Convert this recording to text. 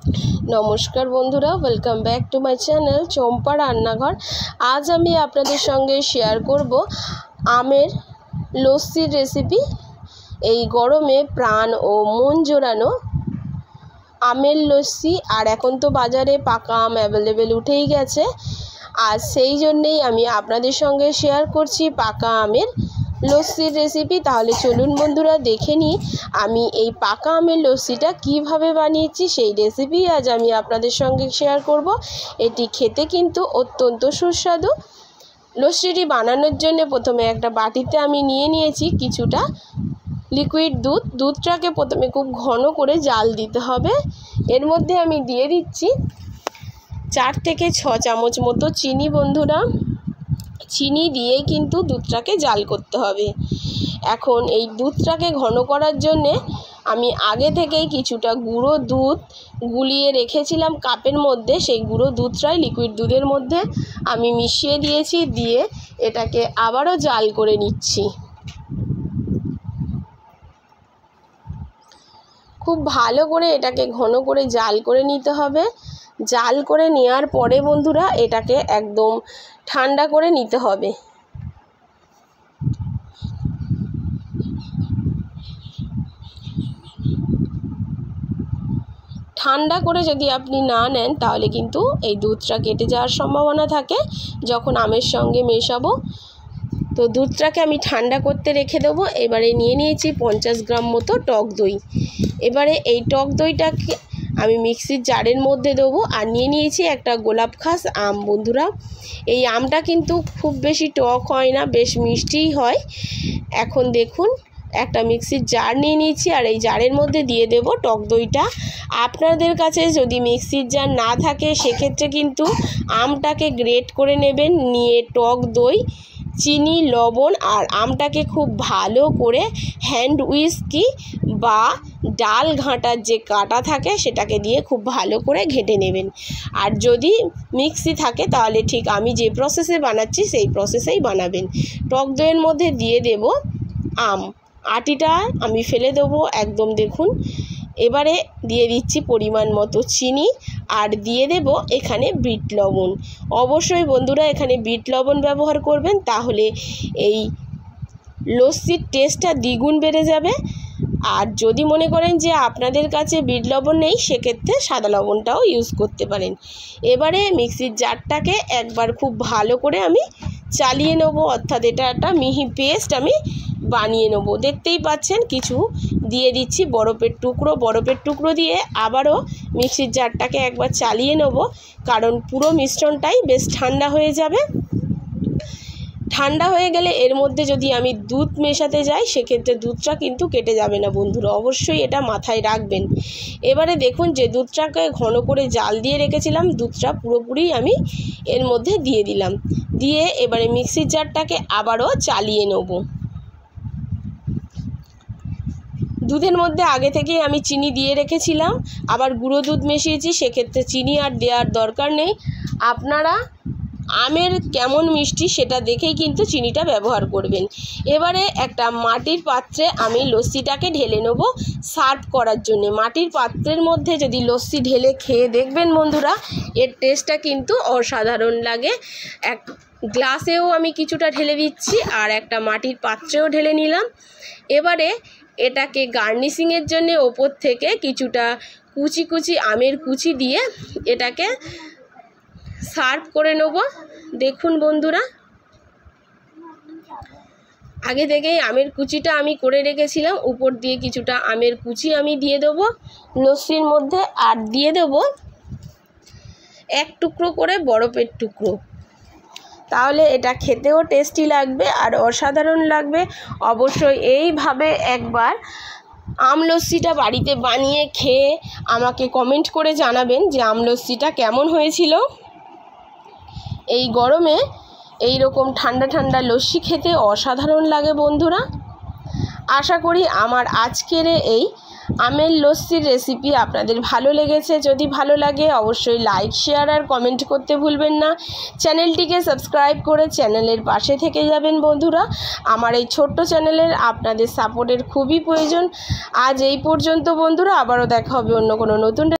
नमस्कार बंधुरा welcome back to my channel Champa Rannaghar. आज आमी आपनादेर संगे शेयर करब आमेर लस्सिर रेसिपि। এই গরমে প্রাণ ও মন জোড়ানো আমের লস্যি। আর এখন তো বাজারে পাকা আম অ্যাভেলেবেল উঠেই গেছে। আর সেই জন্যেই আমি আপনাদের সঙ্গে শেয়ার করছি পাকা আমের লস্যির রেসিপি। তাহলে চলুন বন্ধুরা দেখে নিই আমি এই পাকা আমের লস্যিটা কিভাবে বানিয়েছি। সেই রেসিপি আজ আমি আপনাদের সঙ্গে শেয়ার করব। এটি খেতে কিন্তু অত্যন্ত সুস্বাদু। লস্যিটি বানানোর জন্য প্রথমে একটা বাটিতে আমি নিয়েছি কিছুটা লিকুইড দুধটাকে প্রথমে খুব ঘন করে জাল দিতে হবে। এর মধ্যে আমি দিয়ে দিচ্ছি 4 থেকে 6 চামচ মতো চিনি। বন্ধুরা, চিনি দিয়েই কিন্তু দুধটাকে জাল করতে হবে। এখন এই দুধটাকে ঘন করার জন্যে আমি আগে থেকেই কিছুটা গুঁড়ো দুধ গুলিয়ে রেখেছিলাম কাপের মধ্যে। সেই গুঁড়ো দুধটাই লিকুইড দুধের মধ্যে আমি মিশিয়ে দিয়েছি। দিয়ে এটাকে আবারও জাল করে নিচ্ছি। খুব ভালো করে এটাকে ঘন করে জাল করে নিতে হবে। জাল করে নেওয়ার পরে বন্ধুরা এটাকে একদম ঠান্ডা করে নিতে হবে। ঠান্ডা করে যদি আপনি না নেন তাহলে কিন্তু এই দুধটা কেটে যাওয়ার সম্ভাবনা থাকে যখন আমের সঙ্গে মেশাবো। তো দুধটাকে আমি ঠান্ডা করতে রেখে দেবো। এবারে নিয়েছি 50 গ্রাম মতো টক দই। এবারে এই টক দইটাকে আমি মিক্সির জারের মধ্যে দেবো। আর নিয়েছি একটা গোলাপ খাস আম। বন্ধুরা, এই আমটা কিন্তু খুব বেশি টক হয় না, বেশ মিষ্টিই হয়। এখন দেখুন একটা মিক্সির জার নিয়েছি আর এই জারের মধ্যে দিয়ে দেব টক দইটা। আপনাদের কাছে যদি মিক্সির জার না থাকে সেক্ষেত্রে কিন্তু আমটাকে গ্রেট করে নেবেন। নিয়ে টক দই, চিনি, লবণ আর আমটাকে খুব ভালো করে হ্যান্ড উইস্কি বা ডাল ঘাঁটার যে কাঁটা থাকে সেটাকে দিয়ে খুব ভালো করে ঘেঁটে নেবেন। আর যদি মিক্সি থাকে তাহলে ঠিক আমি যে প্রসেসে বানাচ্ছি সেই প্রসেসেই বানাবেন। টক দইয়ের মধ্যে দিয়ে দেব আম, আটিটা আমি ফেলে দেবো একদম। দেখুন, এবারে দিয়ে দিচ্ছি পরিমাণ মতো চিনি আর দিয়ে দেব এখানে বিট লবণ। অবশ্যই বন্ধুরা এখানে বিট লবণ ব্যবহার করবেন, তাহলে এই লস্যির টেস্টটা দ্বিগুণ বেড়ে যাবে। আর যদি মনে করেন যে আপনাদের কাছে বিট লবণ নেই সেক্ষেত্রে সাদা লবণটাও ইউজ করতে পারেন। এবারে মিক্সির জারটাকে একবার খুব ভালো করে আমি চালিয়ে নেব, অর্থাৎ এটা একটা মিহি পেস্ট আমি বানিয়ে নেব। দেখতেই পাচ্ছেন কিছু দিয়ে দিচ্ছি বরফের টুকরো দিয়ে আবারও মিক্সির জারটাকে একবার চালিয়ে নেব, কারণ পুরো মিশ্রণটাই বেশ ঠান্ডা হয়ে যাবে। ঠান্ডা হয়ে গেলে এর মধ্যে যদি আমি দুধ মেশাতে যাই সেক্ষেত্রে দুধটা কিন্তু কেটে যাবে না বন্ধুরা, অবশ্যই এটা মাথায় রাখবেন। এবারে দেখুন যে দুধটাকে ঘন করে জাল দিয়ে রেখেছিলাম, দুধটা পুরোপুরি আমি এর মধ্যে দিয়ে দিলাম। দিয়ে এবারে মিক্সির জারটাকে আবারও চালিয়ে নেব। দুধের মধ্যে আগে থেকেই আমি চিনি দিয়ে রেখেছিলাম, আবার গুঁড়ো দুধ মিশিয়েছি, সেক্ষেত্রে চিনি আর দেওয়ার দরকার নেই। আপনারা আমের কেমন মিষ্টি সেটা দেখেই কিন্তু চিনিটা ব্যবহার করবেন। এবারে একটা মাটির পাত্রে আমি লস্যিটাকে ঢেলে নেব সার্ভ করার জন্য। মাটির পাত্রের মধ্যে যদি লস্যি ঢেলে খেয়ে দেখবেন বন্ধুরা, এর টেস্টটা কিন্তু অসাধারণ লাগে। এক গ্লাসেও আমি কিছুটা ঢেলে দিচ্ছি আর একটা মাটির পাত্রেও ঢেলে নিলাম। এবারে এটাকে গার্নিশিংয়ের জন্য ওপর থেকে কিছুটা কুচি আমের কুচি দিয়ে এটাকে সার্ভ করে নেব। দেখুন বন্ধুরা, আগে থেকেই আমের কুচিটা আমি করে রেখেছিলাম, উপর দিয়ে কিছুটা আমের কুচি আমি দিয়ে দেবো লস্যির মধ্যে। আর দিয়ে দেব এক টুকরো করে বরফের টুকরো, তাহলে এটা খেতেও টেস্টি লাগবে আর অসাধারণ লাগবে। অবশ্যই এইভাবে একবার আম লস্যিটা বাড়িতে বানিয়ে খেয়ে আমাকে কমেন্ট করে জানাবেন যে আম লস্যিটা কেমন হয়েছিল। এই গরমে এই রকম ঠান্ডা ঠান্ডা লস্যি খেতে অসাধারণ লাগে বন্ধুরা। আশা করি আমার আজকের এই আমের লস্যির রেসিপি আপনাদের ভালো লেগেছে। যদি ভালো লাগে অবশ্যই লাইক, শেয়ার আর কমেন্ট করতে ভুলবেন না। চ্যানেলটিকে সাবস্ক্রাইব করে চ্যানেলের পাশে থেকে যাবেন বন্ধুরা। আমার এই ছোট্ট চ্যানেলের আপনাদের সাপোর্টের খুবই প্রয়োজন। আজ এই পর্যন্ত বন্ধুরা, আবারও দেখা হবে অন্য কোনো নতুন